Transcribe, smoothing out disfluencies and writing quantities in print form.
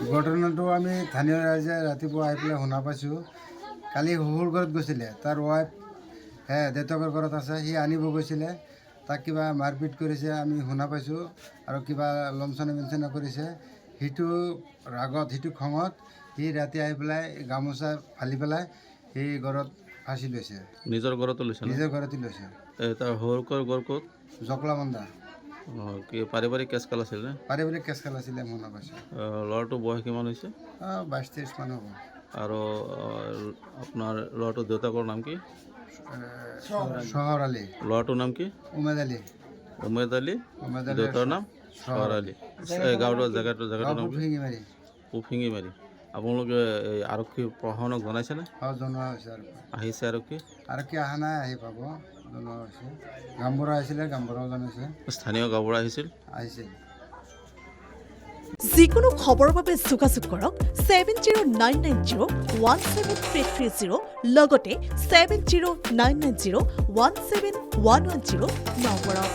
ঘটনাটো আমি স্থানীয় ৰাইজে ৰাতিপুৱা আহি পেলাই শুনা পাইছোঁ। কালি শহুৰ ঘৰত গৈছিলে, তাৰ ৱাইফ দেউতাকৰ ঘৰত আছে, সি আনিব গৈছিলে, তাক কিবা মাৰপিট কৰিছে আমি শুনা পাইছোঁ আৰু কিবা লমচনা বিমচনা কৰিছে। সিটো ৰাগত, সিটো খঙত সি ৰাতি আহি পেলাই গামোচা ফালি পেলাই সি ঘৰত ফাঁচি লৈছে। নিজৰ ঘৰতো লৈছে? নিজৰ ঘৰতে লৈছে। তাৰ শহুৰকৰ ঘৰ ক'ত? জকলাবন্ধা। কি পাৰিবাৰিক কেছ কাল আছিল নে? পাৰিবাৰিক কেছ খেল আছিলে শুনা পাইছোঁ। ল'ৰাটোৰ বয়স কিমান হৈছে? 22-23 মান হ'ব। আৰু আপোনাৰ ল'ৰাটোৰ দেউতাকৰ নাম কি? চহৰ আলী। ল'ৰাটোৰ নাম কি? উমেদ আলী। উমেদ আলী। দেউতাৰ নাম চহৰ আলী। গাঁৱৰ জেগাটোৰ নাম কি? পুফিঙিমাৰী। পুফিঙিমাৰী। আপোনালোকে এই আৰক্ষী প্ৰশাসনক জনাইছেনে? জনোৱা হৈছে আৰু আহিছে আৰক্ষী? আৰক্ষী অহা নাই, আহি পাব, জনোৱা হৈছে। গাঁওবুঢ়া আহিছিলে, গাঁওবুঢ়াও জনাইছে। স্থানীয় গাঁওবুঢ়া আহিছিল? আহিছিল। যিকোনো খবৰৰ বাবে যোগাযোগ কৰক 7099017330 লগতে 7099017110 নম্বৰত।